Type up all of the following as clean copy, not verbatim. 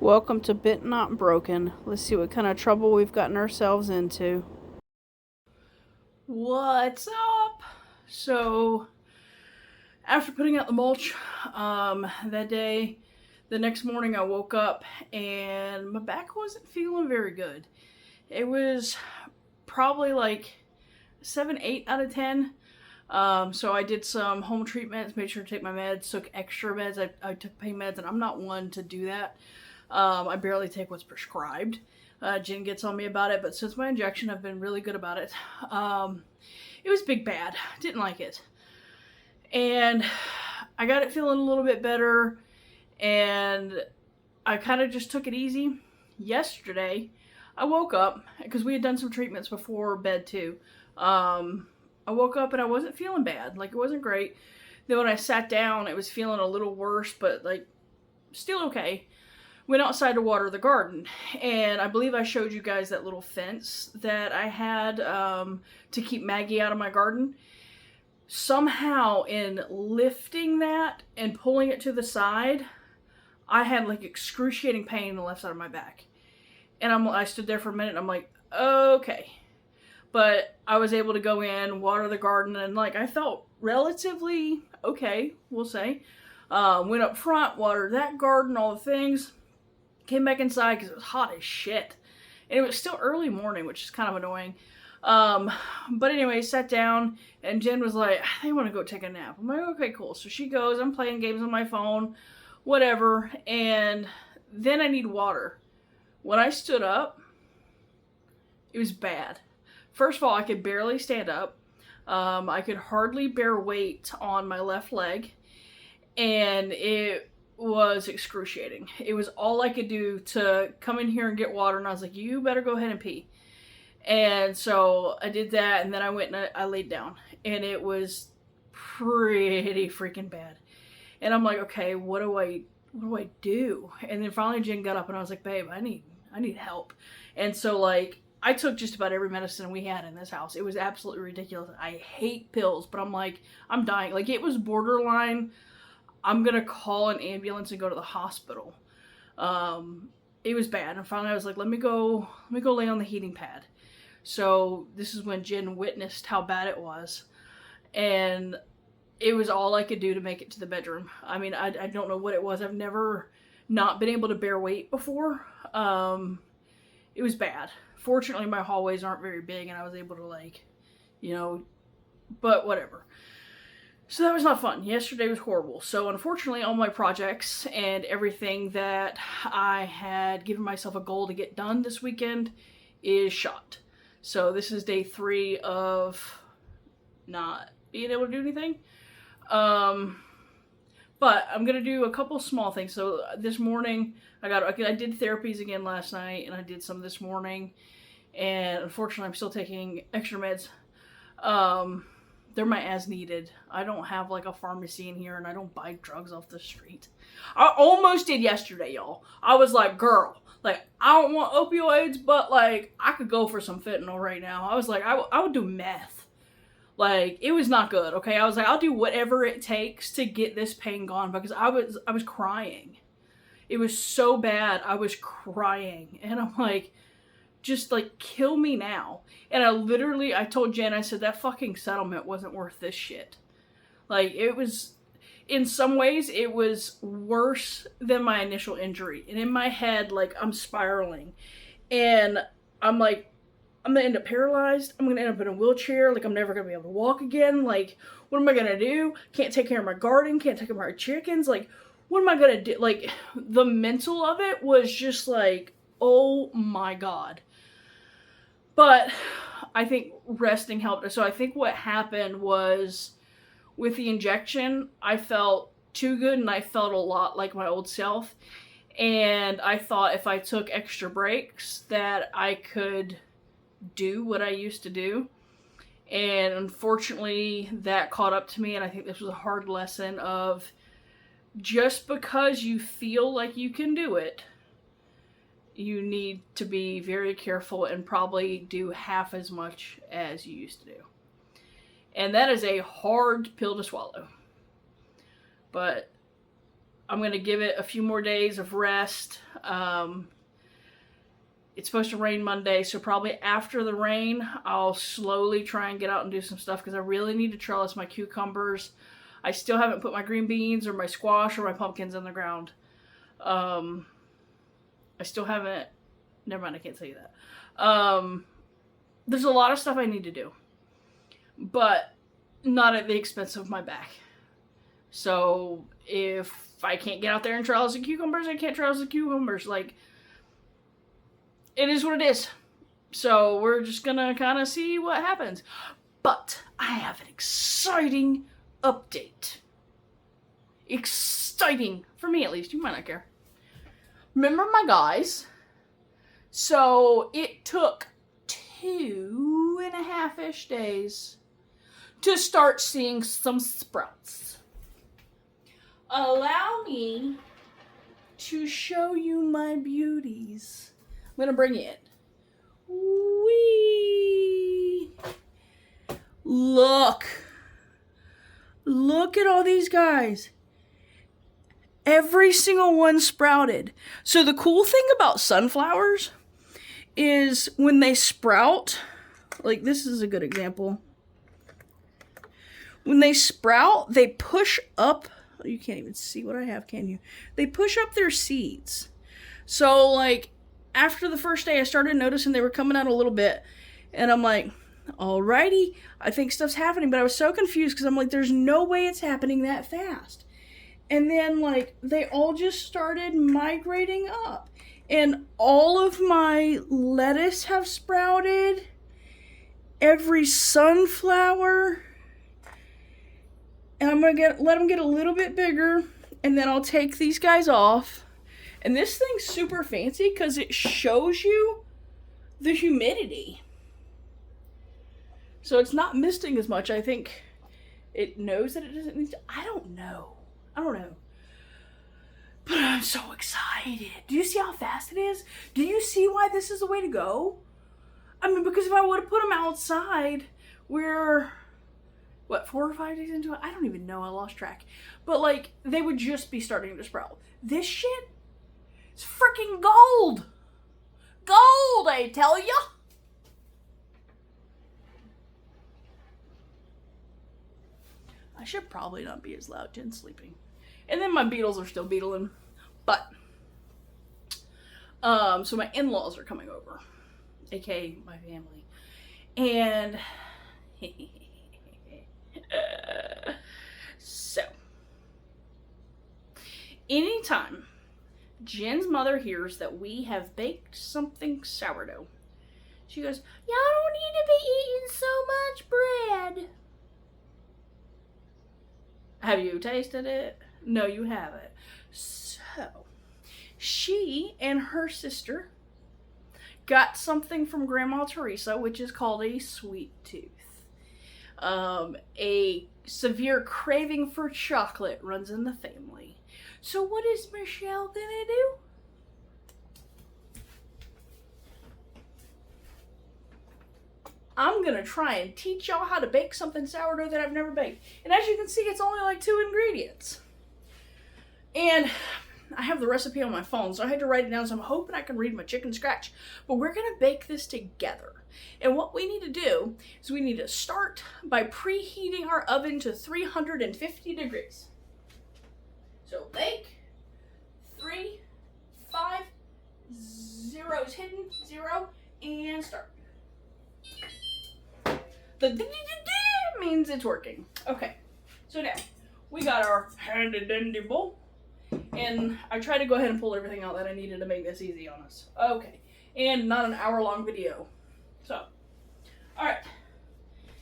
Welcome to Bit Not Broken. Let's see what kind of trouble we've gotten ourselves into. What's up? So, after putting out the mulch that day, the next morning I woke up and my back wasn't feeling very good. It was probably like 7, 8 out of 10. So I did some home treatments, made sure to take my meds, took extra meds. I took pain meds, and I'm not one to do that. I barely take what's prescribed. Jen gets on me about it, but since my injection, I've been really good about it. It was big bad. Didn't like it. And I got it feeling a little bit better, and I kind of just took it easy. Yesterday, I woke up, because we had done some treatments before bed too. I woke up and I wasn't feeling bad. Like, it wasn't great. Then when I sat down, it was feeling a little worse, but like, still okay. Went outside to water the garden, and I believe I showed you guys that little fence that I had to keep Maggie out of my garden. Somehow, in lifting that and pulling it to the side, I had like excruciating pain in the left side of my back. And I stood there for a minute, and I'm like, okay. But I was able to go in, water the garden, and like, I felt relatively okay, we'll say. Went up front, watered that garden, all the things. Came back inside because it was hot as shit. And it was still early morning, which is kind of annoying. But anyway, sat down, and Jen was like, I think I want to go take a nap. I'm like, okay, cool. So she goes, I'm playing games on my phone, whatever, and then I need water. When I stood up, it was bad. First of all, I could barely stand up. I could hardly bear weight on my left leg, and it was excruciating. It was all I could do to come in here and get water, and I was like, you better go ahead and pee. And so I did that, and then I went and I laid down, and it was pretty freaking bad. And I'm like, okay, what do I do? And then finally Jen got up, and I was like, babe, I need help. And so like, I took just about every medicine we had in this house. It was absolutely ridiculous. I hate pills, but I'm like, I'm dying. Like, it was borderline, I'm gonna call an ambulance and go to the hospital. It was bad. And finally I was like, let me go lay on the heating pad. So this is when Jen witnessed how bad it was. And it was all I could do to make it to the bedroom. I mean, I don't know what it was. I've never not been able to bear weight before. It was bad. Fortunately, my hallways aren't very big, and I was able to, like, but whatever. So that was not fun. Yesterday was horrible. So unfortunately, all my projects and everything that I had given myself a goal to get done this weekend is shot. So this is day 3 of not being able to do anything. But I'm gonna do a couple small things. So this morning, I did therapies again last night, and I did some this morning. And unfortunately, I'm still taking extra meds. They're my as needed. I don't have like a pharmacy in here, and I don't buy drugs off the street. I almost did yesterday, y'all. I was like, girl, like, I don't want opioids, but like, I could go for some fentanyl right now. I was like, I would do meth. Like, it was not good, okay? I was like, I'll do whatever it takes to get this pain gone, because I was crying. It was so bad, I was crying. And I'm like, just like, kill me now. And I told Jen, I said, that fucking settlement wasn't worth this shit. Like, it was, in some ways, it was worse than my initial injury. And in my head, like, I'm spiraling. And I'm like, I'm gonna end up paralyzed. I'm gonna end up in a wheelchair. Like, I'm never gonna be able to walk again. Like, what am I gonna do? Can't take care of my garden. Can't take care of my chickens. Like, what am I gonna do? Like, the mental of it was just like, oh my God. But I think resting helped. So I think what happened was, with the injection, I felt too good, and I felt a lot like my old self. And I thought if I took extra breaks that I could do what I used to do. And unfortunately, that caught up to me, and I think this was a hard lesson of, just because you feel like you can do it, you need to be very careful and probably do half as much as you used to do. And that is a hard pill to swallow. But I'm going to give it a few more days of rest. It's supposed to rain Monday, so probably after the rain, I'll slowly try and get out and do some stuff because I really need to trellis my cucumbers. I still haven't put my green beans or my squash or my pumpkins in the ground. I still haven't. Never mind, I can't tell you that. There's a lot of stuff I need to do, but not at the expense of my back. So if I can't get out there and trellis the cucumbers, I can't trellis the cucumbers. Like, it is what it is. So we're just gonna kind of see what happens. But I have an exciting update. Exciting. For me, at least. You might not care. Remember my guys? So it took 2.5-ish days to start seeing some sprouts. Allow me to show you my beauties. I'm going to bring it. Whee! Look. Look at all these guys. Every single one sprouted. So the cool thing about sunflowers is when they sprout, like this is a good example. When they sprout, they push up. You can't even see what I have, can you? They push up their seeds. So like after the first day, I started noticing they were coming out a little bit. And I'm like, alrighty, I think stuff's happening. But I was so confused because I'm like, there's no way it's happening that fast. And then, like, they all just started migrating up. And all of my lettuce have sprouted. Every sunflower. And I'm going to let them get a little bit bigger. And then I'll take these guys off. And this thing's super fancy because it shows you the humidity. So it's not misting as much. I think it knows that it doesn't need to. I don't know. But I'm so excited. Do you see how fast it is? Do you see why this is the way to go? I mean, because if I would have put them outside, we're, 4 or 5 days into it? I don't even know. I lost track. But, like, they would just be starting to sprout. This shit is freaking gold. Gold, I tell ya. I should probably not be as loud. Jen's sleeping. And then my beetles are still beetling. But, so my in-laws are coming over. AKA my family. And, so, anytime Jen's mother hears that we have baked something sourdough, she goes, y'all don't need to be eating so much bread. Have you tasted it? No, you haven't. So, she and her sister got something from Grandma Teresa, which is called a sweet tooth. A severe craving for chocolate runs in the family. So what is Michelle gonna do? I'm going to try and teach y'all how to bake something sourdough that I've never baked. And as you can see, it's only like 2 ingredients. And I have the recipe on my phone, so I had to write it down, so I'm hoping I can read my chicken scratch. But we're going to bake this together. And what we need to do is we need to start by preheating our oven to 350 degrees. So bake, 3, 5, 0's hidden, 0, and start. The means it's working. Okay, so now we got our handy dandy bowl, and I tried to go ahead and pull everything out that I needed to make this easy on us. Okay, and not an hour-long video. So, all right.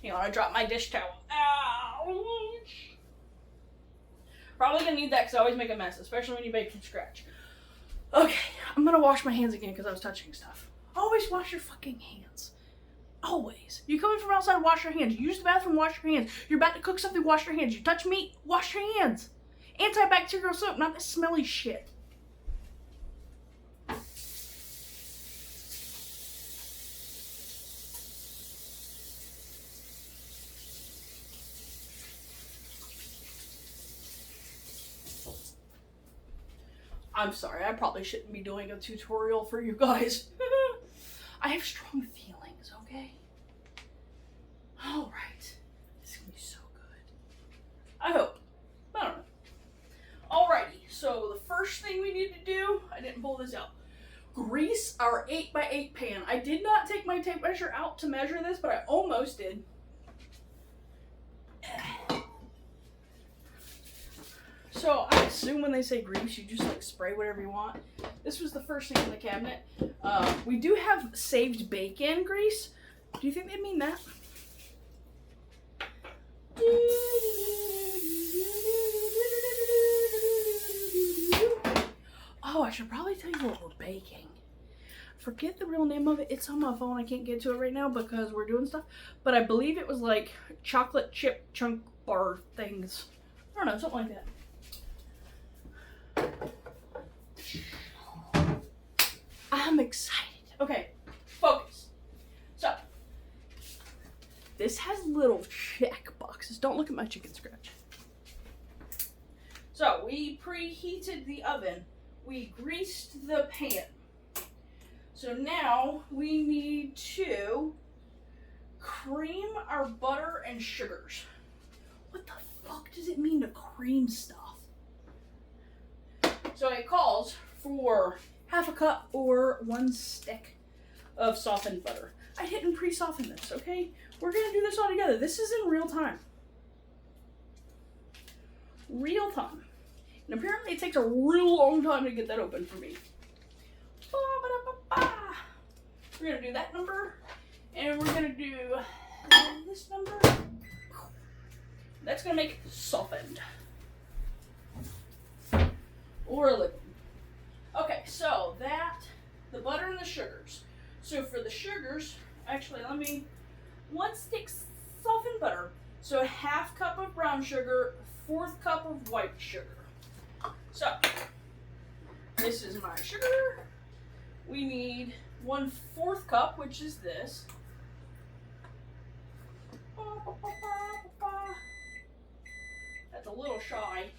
Hang on, I dropped my dish towel. Ouch! Probably gonna need that because I always make a mess, especially when you bake from scratch. Okay, I'm gonna wash my hands again because I was touching stuff. Always wash your fucking hands. Always. You come in from outside, wash your hands. You use the bathroom, wash your hands. You're about to cook something, wash your hands. You touch meat, wash your hands. Antibacterial soap, not this smelly shit. I'm sorry, I probably shouldn't be doing a tutorial for you guys. I have strong feelings, okay? Alright. This is gonna be so good. I hope. I don't know. Alrighty, so the first thing we need to do, I didn't pull this out. Grease our 8x8 pan. I did not take my tape measure out to measure this, but I almost did. So I assume when they say grease, you just like spray whatever you want. This was the first thing in the cabinet. We do have saved bacon grease. Do you think they mean that? Oh, I should probably tell you what we're baking. Forget the real name of it. It's on my phone. I can't get to it right now because we're doing stuff. But I believe it was like chocolate chip chunk bar things. I don't know, something like that. I'm excited. Okay, focus. So, this has little check boxes. Don't look at my chicken scratch. So, we preheated the oven. We greased the pan. So now we need to cream our butter and sugars. What the fuck does it mean to cream stuff? So it calls for half a cup or 1 stick of softened butter. I didn't pre-soften this, okay? We're gonna do this all together. This is in real time. Real time. And apparently it takes a real long time to get that open for me. We're gonna do that number, and we're gonna do this number. That's gonna make it softened. Or a liquid. Okay, so the butter and the sugars. So for the sugars, actually 1 stick softened butter. So a half cup of brown sugar, 1/4 cup of white sugar. So, this is my sugar. We need 1/4 cup, which is this. That's a little shy.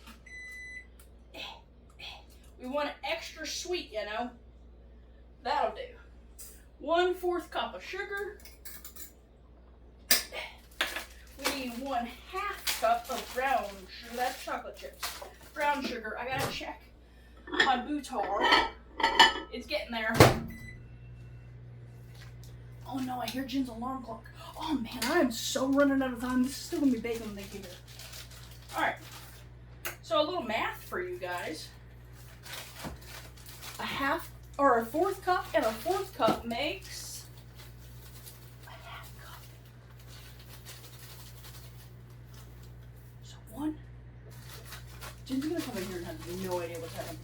We want it extra sweet, you know. That'll do. 1/4 cup of sugar. We need 1/2 cup of brown sugar. That's chocolate chips. Brown sugar. I gotta check my boutar. It's getting there. Oh no, I hear Jen's alarm clock. Oh man, I am so running out of time. This is still gonna be bacon when they get here. Alright. So a little math for you guys. A 1/4 cup and a 1/4 cup makes a 1/2 cup. So 1. Jen's gonna come in here and have no idea what's happening.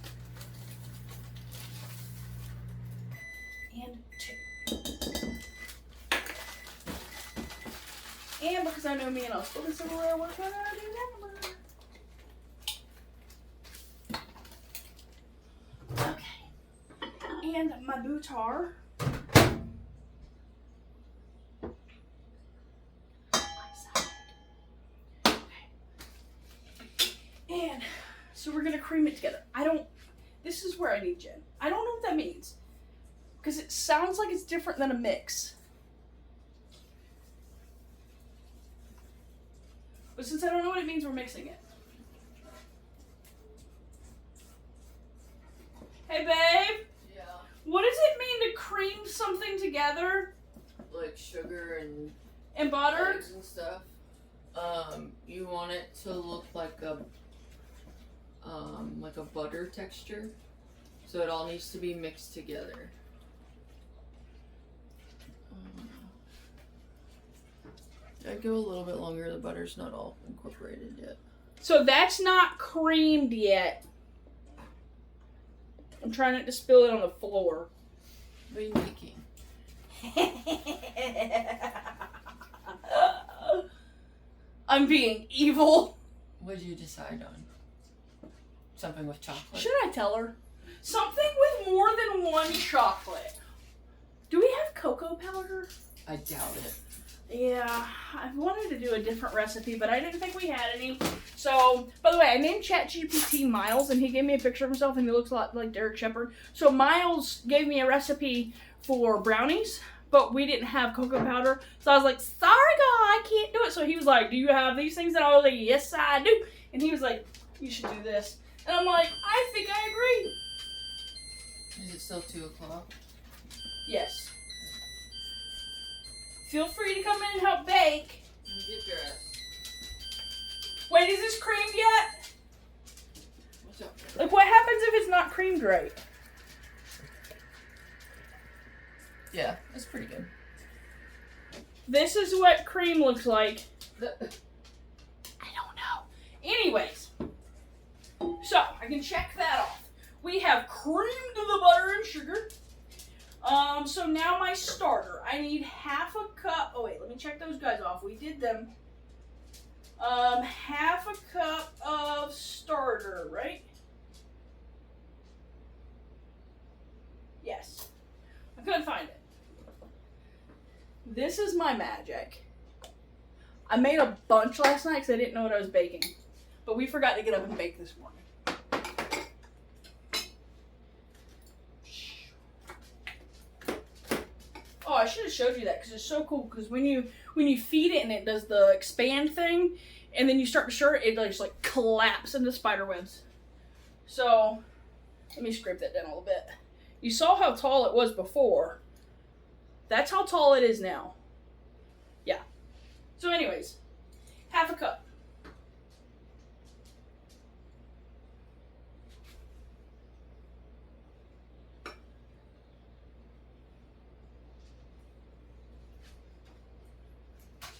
And 2. And because I know me and I'll split this silverware, we're gonna do that number. Okay. And my boutar. And so we're gonna cream it together. This is where I need Jen. I don't know what that means. Because it sounds like it's different than a mix. But since I don't know what it means, we're mixing it. Hey babe! Yeah. What does it mean to cream something together? Like sugar And butter? eggs and stuff. You want it to look like a butter texture. So it all needs to be mixed together. I'd go a little bit longer. The butter's not all incorporated yet. So that's not creamed yet. I'm trying not to spill it on the floor. What are you making? I'm being evil. What did you decide on? Something with chocolate? Should I tell her? Something with more than 1 chocolate. Do we have cocoa powder? I doubt it. Yeah, I wanted to do a different recipe, but I didn't think we had any. So, by the way, I named ChatGPT Miles, and he gave me a picture of himself, and he looks a lot like Derek Shepherd. So Miles gave me a recipe for brownies, but we didn't have cocoa powder. So I was like, sorry, God, I can't do it. So he was like, do you have these things? And I was like, yes, I do. And he was like, you should do this. And I'm like, I think I agree. Is it still 2 o'clock? Yes. Feel free to come in and help bake. Get dressed. Wait, is this creamed yet? What's up? Like, what happens if it's not creamed right? Yeah, it's pretty good. This is what cream looks like. I don't know. Anyways, so I can check that off. We have creamed the butter and sugar. So now my starter. I need half a cup. Oh wait, let me check those guys off. We did them. Half a cup of starter, right? Yes. I couldn't find it. This is my magic. I made a bunch last night because I didn't know what I was baking. But we forgot to get up and bake this morning. Oh, I should have showed you that because it's so cool. Because when you feed it and it does the expand thing, and then you start to stir it, it just like collapses into spider webs. So let me scrape that down a little bit. You saw how tall it was before. That's how tall it is now. Yeah. So anyways, half a cup.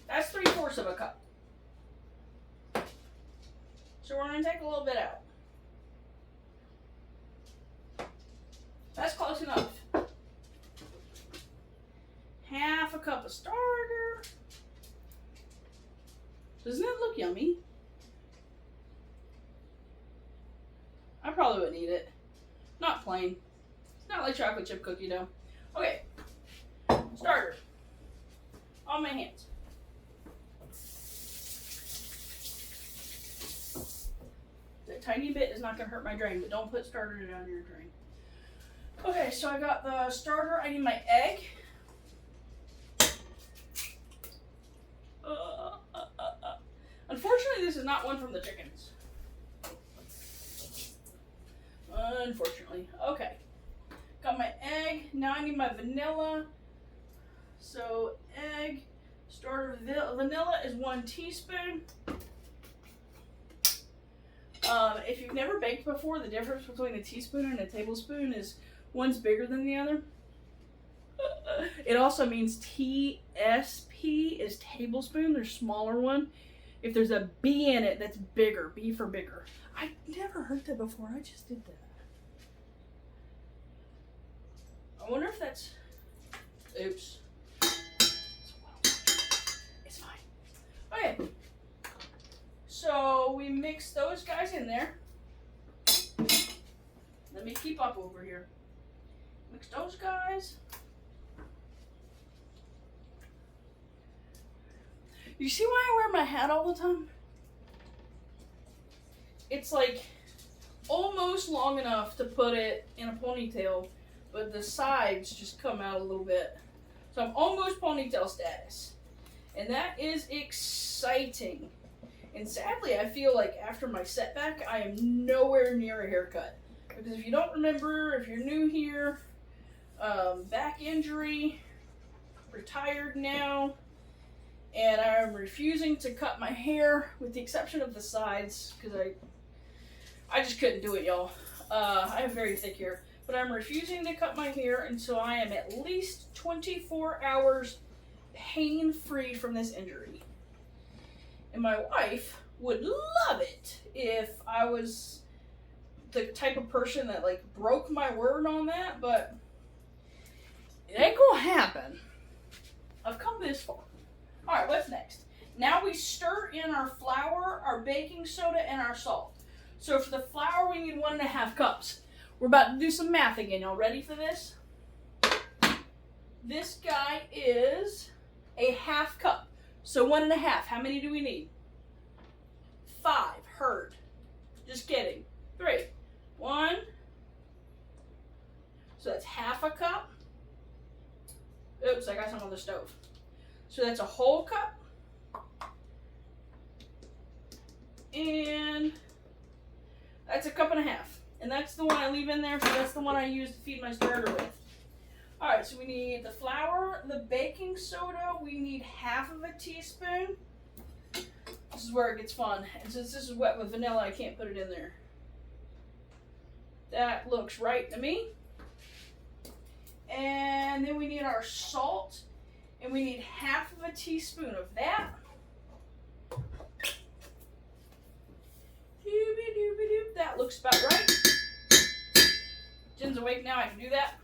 That's 3/4 of a cup. So we're going to take a little bit out. That's close enough. Half a cup of starter. Doesn't it look yummy? I probably wouldn't eat it. Not plain. It's not like chocolate chip cookie dough. Okay. Starter. On my hands. That tiny bit is not going to hurt my drain, but don't put starter down your drain. Okay, so I got the starter. I need my egg. Unfortunately, this is not one from the chickens. Unfortunately. Okay. Got my egg. Now I need my vanilla. So, egg, starter, vanilla is 1 teaspoon. If you've never baked before, the difference between a teaspoon and a tablespoon is one's bigger than the other. It also means TSP is tablespoon. There's a smaller one. If there's a B in it, that's bigger. B for bigger. I never heard that before. I just did that. I wonder if that's... Oops. It's fine. Okay. So we mix those guys in there. Let me keep up over here. Mix those guys. You see why I wear my hat all the time? It's like almost long enough to put it in a ponytail, but the sides just come out a little bit. So I'm almost ponytail status. And that is exciting. And sadly, I feel like after my setback, I am nowhere near a haircut. Because if you don't remember, if you're new here, back injury, retired now, and I'm refusing to cut my hair with the exception of the sides because I just couldn't do it, y'all. I have very thick hair, but I'm refusing to cut my hair until I am at least 24 hours pain-free from this injury. And my wife would love it if I was the type of person that like broke my word on that, but it ain't gonna happen. I've come this far. Alright, what's next? Now we stir in our flour, our baking soda, and our salt. So for the flour, we need 1.5 cups. We're about to do some math again. Y'all ready for this? This guy is a 1/2 cup. So 1.5. How many do we need? 5. Heard. Just kidding. 3. 1. So that's half a cup. Oops, I got some on the stove. So that's a whole cup. And that's a 1.5 cups. And that's the one I leave in there, so that's the one I use to feed my starter with. Alright, so we need the flour, the baking soda, we need 1/2 teaspoon. This is where it gets fun. And since this is wet with vanilla, I can't put it in there. That looks right to me. And then we need our salt, and we need 1/2 teaspoon of that. That looks about right. Jen's awake now, I can do that.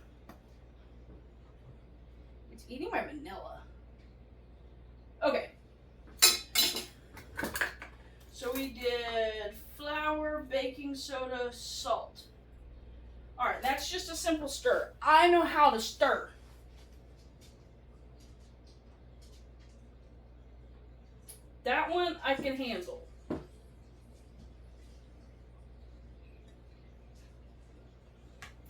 It's eating my vanilla. Okay. So we did flour, baking soda, salt. Alright, that's just a simple stir. I know how to stir. That one I can handle.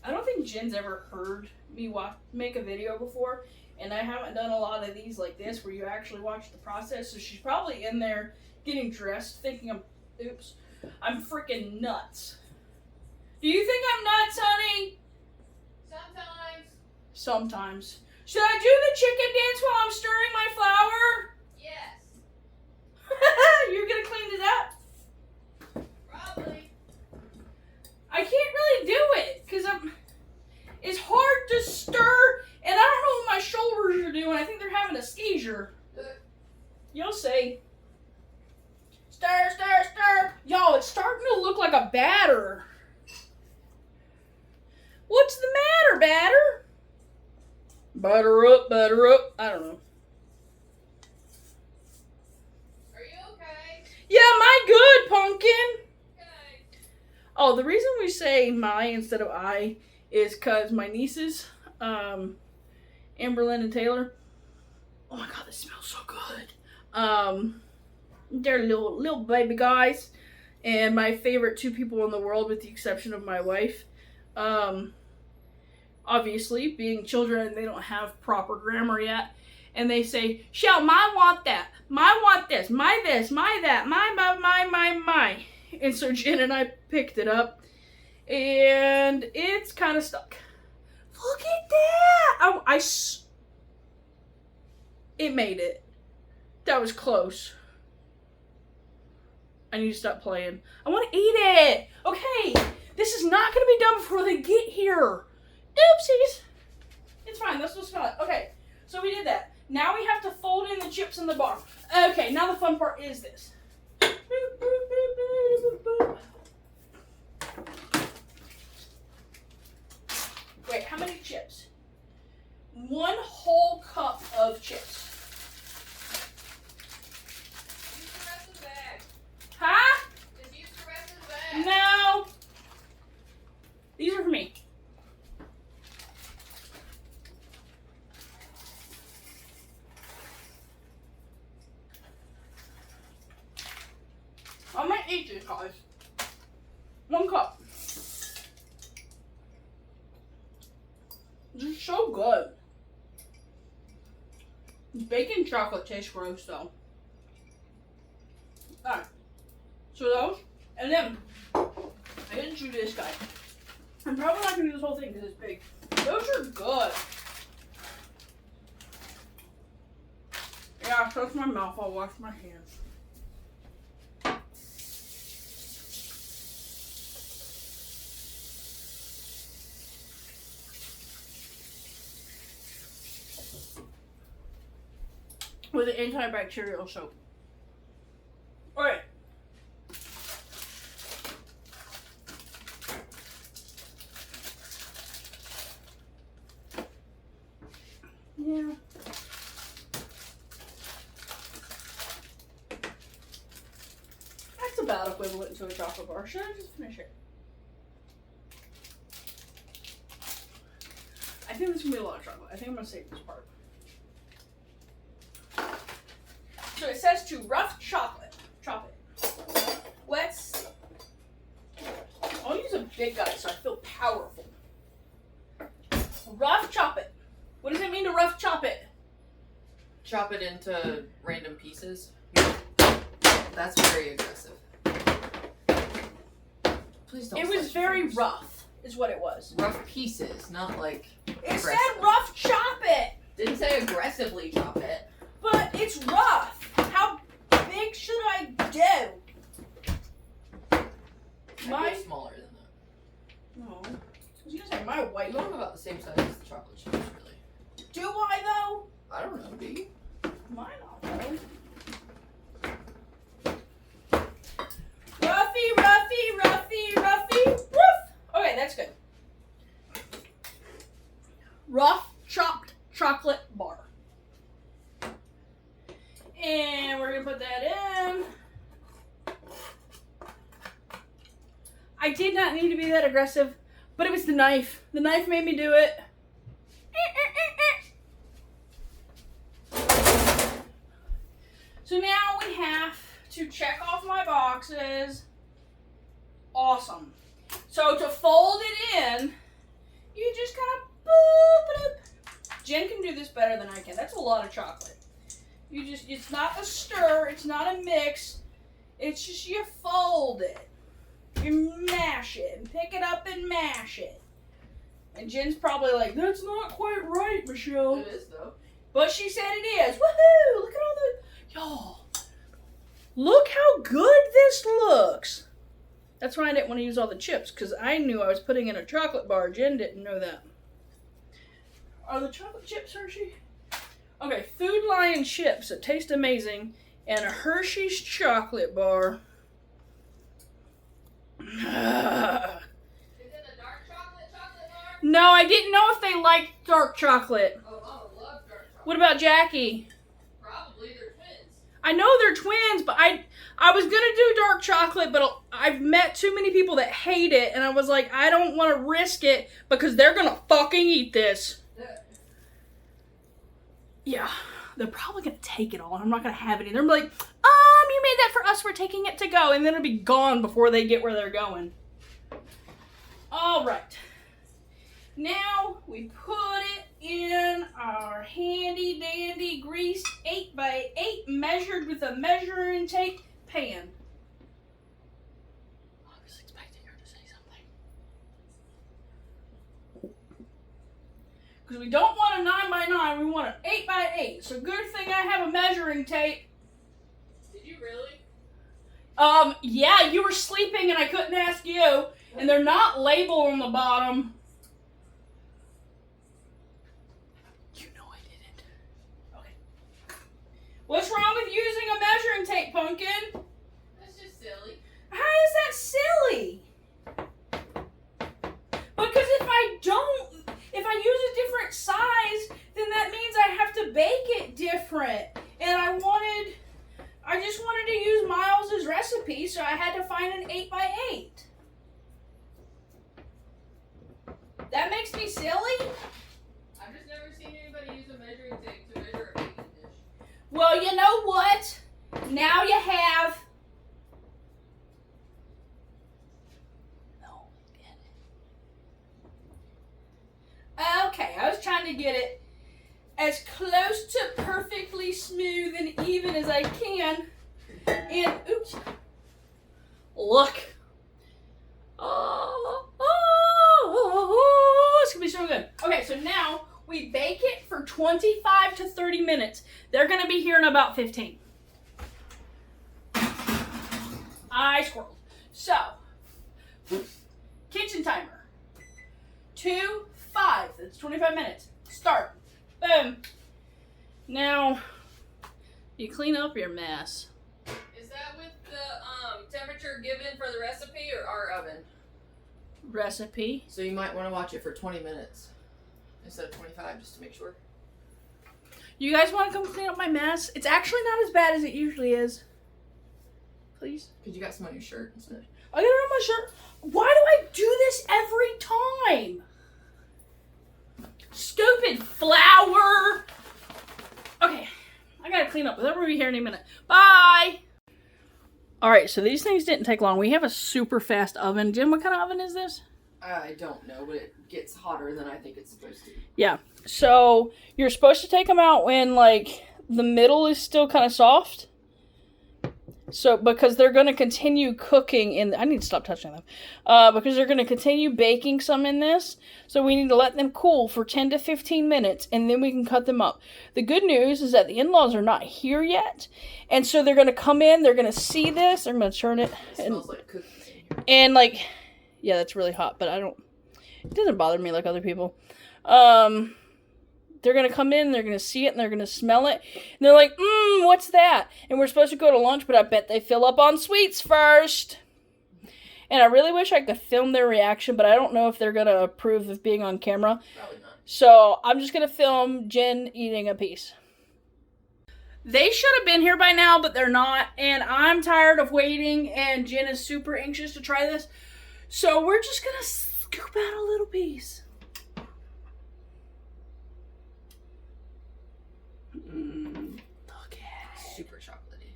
I don't think Jen's ever heard me make a video before, and I haven't done a lot of these like this where you actually watch the process, so she's probably in there getting dressed thinking I'm freaking nuts. Do you think I'm nuts, honey? Sometimes. Should I do the chicken dance while I'm stirring my flour? Yes. You're gonna clean it up? Probably. I can't really do it because it's hard to stir, and I don't know what my shoulders are doing. I think they're having a seizure. You'll see. Stir, stir, stir. Y'all, it's starting to look like a batter. What's the matter, batter? Butter up, butter up. I don't know. Are you okay? Yeah, my good, pumpkin. Okay. Oh, the reason we say my instead of I is because my nieces, Amberlyn and Taylor, oh my god, this smells so good. They're little baby guys, and my favorite 2 people in the world with the exception of my wife. Obviously, being children, they don't have proper grammar yet. And they say, Shell, my want that. My want this. My this. My that. My. And so Jen and I picked it up. And it's kind of stuck. Look at that! It made it. That was close. I need to stop playing. I want to eat it! Okay, this is not going to be done before they get here. Oopsies. It's fine, that's what's fun. Okay, so we did that. Now we have to fold in the chips in the bottom. Okay, now the fun part is this. Wait, how many chips? 1 whole cup of chips. Use the rest of the bag. Huh? Just use the rest of the bag. No. These are for me. I might eat these guys. 1 cup. This is so good. Bacon chocolate tastes gross though. Alright. So those, and then I didn't chew this guy. I'm probably not gonna do this whole thing because it's big. Those are good. Yeah, touch my mouth, I'll wash my hands. With an antibacterial soap. Alright. Yeah. That's about equivalent to a chocolate bar. Should I just finish it? I think this is gonna be a lot of chocolate. I think I'm gonna save this part. So it says to rough chocolate. Chop it. Let's... I'll use a big guy so I feel powerful. Rough chop it. What does it mean to rough chop it? Chop it into random pieces. That's very aggressive. Please don't. It was very rough, is what it was. Rough pieces, not like. It said rough chop it. Didn't say aggressively chop it. But it's rough. How big should I do? Might be smaller than that. No. I was gonna say my white. You want them about the same size as the chocolate chips, really. Do I though? I don't know, do you? Mine not though. Roughy, woof! Okay, that's good. Rough chopped chocolate bar. And we're gonna put that in. I did not need to be that aggressive, but it was the knife. The knife made me do it. So now we have to check off my boxes. Awesome. So to fold it in, you just kind of boop, boop. Jen can do this better than I can. That's a lot of chocolate. It's not a stir, it's not a mix. It's just you fold it. You mash it and pick it up and mash it. And Jen's probably like, that's not quite right, Michelle. It is though. But she said it is. Woohoo! Look at all the... Y'all, look how good this looks. That's why I didn't want to use all the chips, because I knew I was putting in a chocolate bar. Jen didn't know that. Are the chocolate chips Hershey? Okay, Food Lion chips that taste amazing, and a Hershey's chocolate bar. Is it a dark chocolate bar? No, I didn't know if they liked dark chocolate. Oh, Mama loves dark chocolate. What about Jackie? Probably, they're twins. I know they're twins, but I was gonna do dark chocolate, but I've met too many people that hate it, and I was like, I don't want to risk it because they're gonna fucking eat this. Yeah, they're probably gonna take it all, and I'm not gonna have any. They're like, you made that for us, we're taking it to go, and then it'll be gone before they get where they're going. All right. Now we put it in our handy dandy greased 8x8 measured with a measuring tape pan. I was expecting her to say something. Because we don't want a 9x9, we want an 8x8. So good thing I have a measuring tape. Did you really? Yeah, you were sleeping and I couldn't ask you. And they're not labeled on the bottom. You know I didn't. Okay. What's wrong with using a measuring tape, Pumpkin? That's just silly. How is that silly? Because if I use a different size, then that means I have to bake it different. And I just wanted to use Miles's recipe, so I had to find an 8x8. That makes me silly? I've just never seen anybody use a measuring tape to measure a baking dish. Well, you know what? Now you have. No, get it. Okay, I was trying to get it as close to perfectly smooth and even as I can. And, oops. Look. It's gonna be so good. Okay, so now we bake it for 25 to 30 minutes. They're gonna be here in about 15. I squirreled. So, kitchen timer. 2, 5. That's 25 minutes. Start. Boom. Now, you clean up your mess. Is that with the temperature given for the recipe or our oven? Recipe. So you might want to watch it for 20 minutes instead of 25 just to make sure. You guys want to come clean up my mess? It's actually not as bad as it usually is. Please? Because you got some on your shirt instead. I got it on my shirt. Why do I do this every time? Stupid flour. Okay, I gotta clean clean up. They're going to be here any minute. Bye! Alright, so these things didn't take long. We have a super fast oven. Jim, what kind of oven is this? I don't know, but it gets hotter than I think it's supposed to. Yeah. So, you're supposed to take them out when, like, the middle is still kind of soft. So, because they're going to continue cooking in... I need to stop touching them. Because they're going to continue baking some in this. So, we need to let them cool for 10 to 15 minutes, and then we can cut them up. The good news is that the in-laws are not here yet. And so, they're going to come in, they're going to see this, they're going to turn it. It smells like cookies in here. And, like... Yeah, that's really hot, but it doesn't bother me like other people. They're going to come in, they're going to see it, and they're going to smell it. And they're like, what's that? And we're supposed to go to lunch, but I bet they fill up on sweets first. And I really wish I could film their reaction, but I don't know if they're going to approve of being on camera. Probably not. So I'm just going to film Jen eating a piece. They should have been here by now, but they're not. And I'm tired of waiting, and Jen is super anxious to try this. So we're just going to scoop out a little piece. Look at it. Super chocolatey.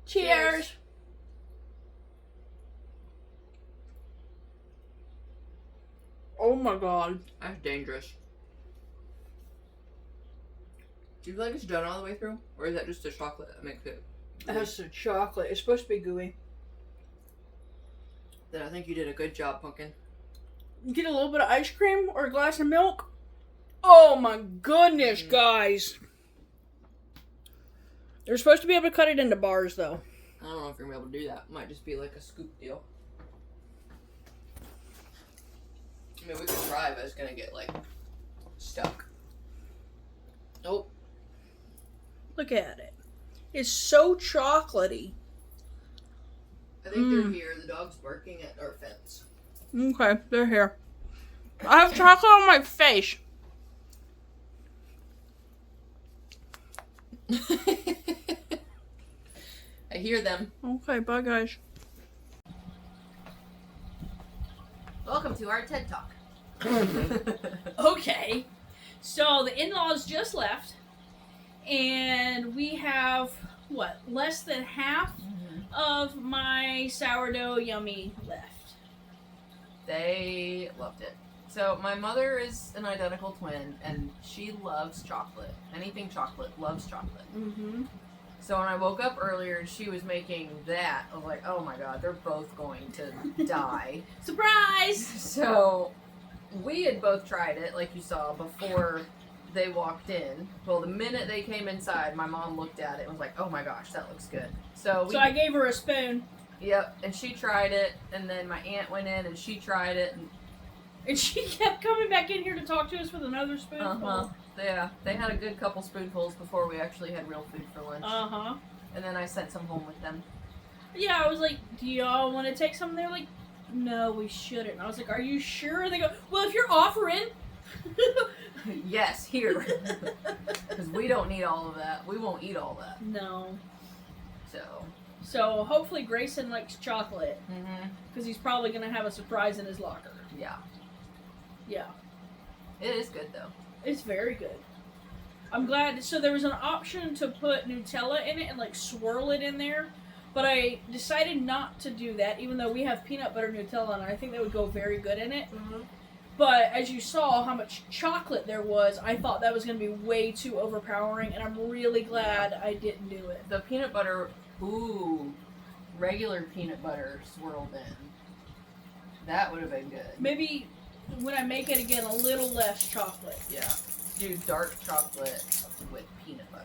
Cheers. Oh my god. That's dangerous. Do you feel like it's done all the way through? Or is that just the chocolate that makes it gooey? That's the chocolate. It's supposed to be gooey. Then I think you did a good job, Pumpkin. Get a little bit of ice cream or a glass of milk. Oh my goodness, guys. They're supposed to be able to cut it into bars, though. I don't know if you're going to be able to do that. It might just be like a scoop deal. I mean, we could try, but it's going to get, like, stuck. Nope. Look at it. It's so chocolatey. I think they're here. The dog's barking at our fence. Okay, they're here. I have chocolate on my face. I hear them. Okay, bye guys. Welcome to our TED Talk. Okay, so the in-laws just left, and we have, what, less than half of my sourdough yummy left. They loved it. So my mother is an identical twin, and she loves chocolate. Anything chocolate, loves chocolate. Mm-hmm. So when I woke up earlier and she was making that, I was like, oh my god, they're both going to die. Surprise! So we had both tried it, like you saw, before they walked in. Well, the minute they came inside, my mom looked at it and was like, oh my gosh, that looks good. So I gave her a spoon. Yep, and she tried it, and then my aunt went in and she tried it, And she kept coming back in here to talk to us with another spoonful. Yeah, they had a good couple spoonfuls before we actually had real food for lunch. And then I sent some home with them. Yeah, I was like, do y'all want to take some? They're like, no, we shouldn't. And I was like, are you sure? They go, well, if you're offering. Yes, here. Because we don't need all of that. We won't eat all that. No. So hopefully Grayson likes chocolate. Mm-hmm. Because he's probably going to have a surprise in his locker. Yeah. Yeah. It is good, though. It's very good. I'm glad. So there was an option to put Nutella in it and like swirl it in there. But I decided not to do that, even though we have peanut butter Nutella and I think that would go very good in it. Mm-hmm. But as you saw how much chocolate there was, I thought that was going to be way too overpowering, and I'm really glad I didn't do it. The peanut butter, regular peanut butter swirled in. That would have been good. Maybe when I make it again, a little less chocolate. Yeah. Do dark chocolate with peanut butter.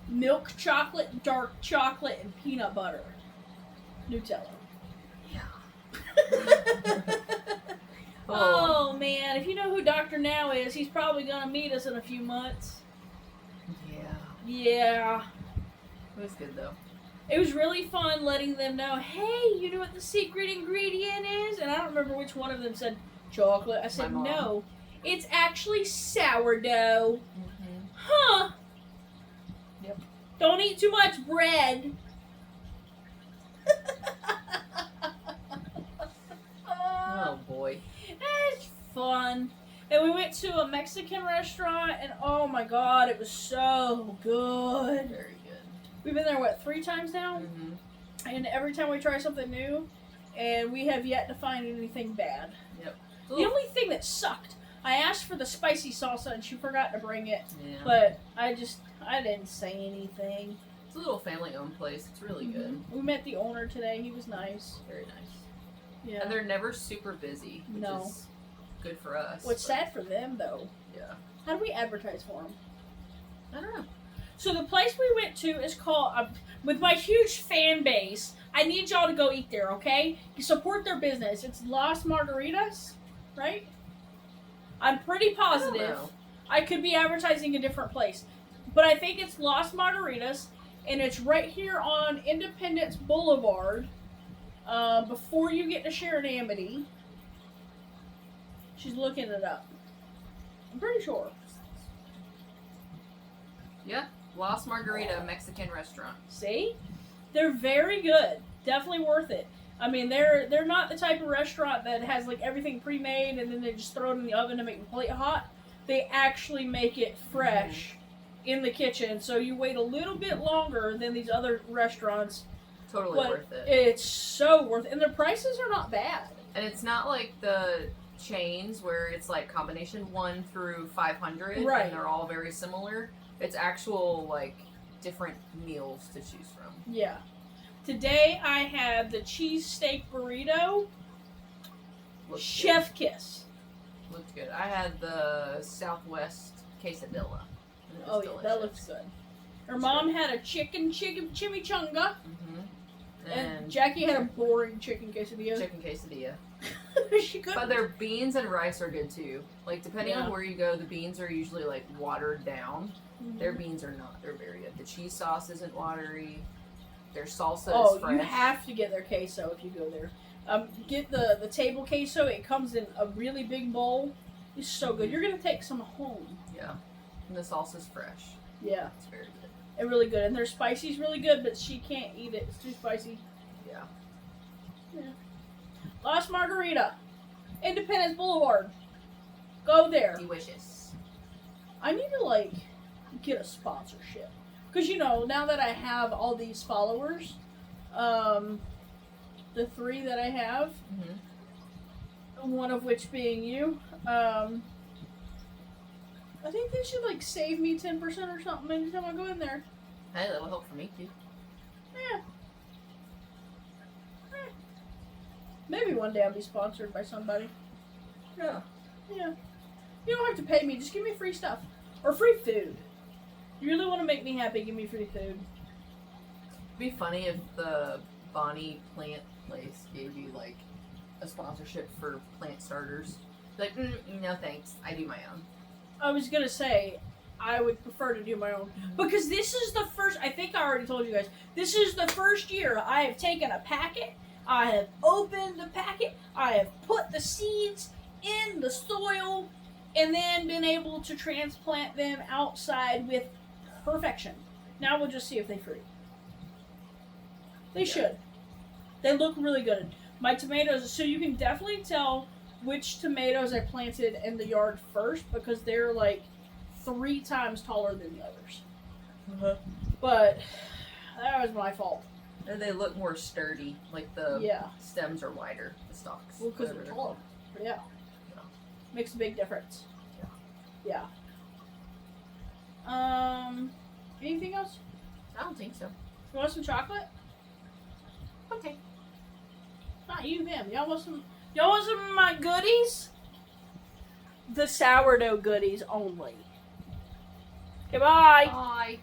Milk chocolate, dark chocolate, and peanut butter. Nutella. Yeah. Oh man, if you know who Dr. Now is, he's probably gonna meet us in a few months. Yeah. Yeah. It was good though. It was really fun letting them know, hey, you know what the secret ingredient is? And I don't remember which one of them said chocolate. I said, no, it's actually sourdough. Mm-hmm. Huh. Yep. Don't eat too much bread. Oh boy. It's fun. And we went to a Mexican restaurant, and oh my god, it was so good. Very good. We've been there, what, 3 times now? Mm-hmm. And every time we try something new, and we have yet to find anything bad. Yep. The only thing that sucked, I asked for the spicy salsa, and she forgot to bring it. Yeah. But I didn't say anything. It's a little family-owned place. It's really good. We met the owner today. He was nice. Very nice. Yeah. And they're never super busy, which No. is good for us. What's sad for them, though? Yeah. How do we advertise for them? I don't know. So the place we went to is called, with my huge fan base, I need y'all to go eat there, okay? You support their business. It's Las Margaritas, right? I'm pretty positive. I don't know. I could be advertising a different place. But I think it's Las Margaritas, and it's right here on Independence Boulevard, before you get to Sharon Amity. She's looking it up. I'm pretty sure. Yeah. Las Margarita Mexican restaurant. See? They're very good. Definitely worth it. I mean, they're not the type of restaurant that has like everything pre-made and then they just throw it in the oven to make the plate hot. They actually make it fresh in the kitchen, so you wait a little bit longer than these other restaurants. Totally But worth it. it's so worth it. And their prices are not bad. And it's not like the chains where it's like combination 1 through 500 Right. and they're all very similar. It's actual like different meals to choose from. Yeah. Today I had the cheesesteak burrito. Looked Chef kiss. good. Looked good. I had the Southwest quesadilla. And it was Oh yeah, that delicious. looks good. Her It's mom had a chicken chimichanga. Mm-hmm. And Jackie had a boring chicken quesadilla. chicken quesadilla. She couldn't. But their beans and rice are good too. Like depending Yeah. on where you go, the beans are usually like watered down. Mhm. Their beans are not. They're very good. The cheese sauce isn't watery. Their salsa Oh, is fresh. you have to get their queso if you go there. Get the table queso. It comes in a really big bowl. It's so good. You're gonna take some home. Yeah. And the salsa's fresh. Yeah, It's very good. and really good. And their spicy's really good, but she can't eat it. It's too spicy. Yeah. Las Margarita, Independence Boulevard. Go there. Delicious. I need to like get a sponsorship because now that I have all these followers, the 3 that I have, Mm-hmm. one of which being you, I think they should like save me 10% or something anytime I go in there. Hey, that'll help for me too. Yeah. Maybe one day I'll be sponsored by somebody. Yeah. Yeah. You don't have to pay me. Just give me free stuff. Or free food. You really want to make me happy, give me free food. It'd be funny if the Bonnie plant place gave you like a sponsorship for plant starters. Like, no thanks. I do my own. I was going to say, I would prefer to do my own. Because this is the first, I think I already told you guys, this is the first year I have taken a packet, I have opened the packet, I have put the seeds in the soil, and then been able to transplant them outside with perfection. Now we'll just see if they fruit. They should. They look really good. My tomatoes, so you can definitely tell which tomatoes I planted in the yard first because they're like 3 times taller than the others. But that was my fault. And they look more sturdy. Like the Yeah. stems are wider. The stalks. Well, because whatever they're they're taller. called. But yeah. Yeah. Makes a big difference. Yeah. Yeah. Anything else? I don't think so. You want some chocolate? Okay. Not you, them. Y'all want some of my goodies? The sourdough goodies only. Okay, bye. Bye.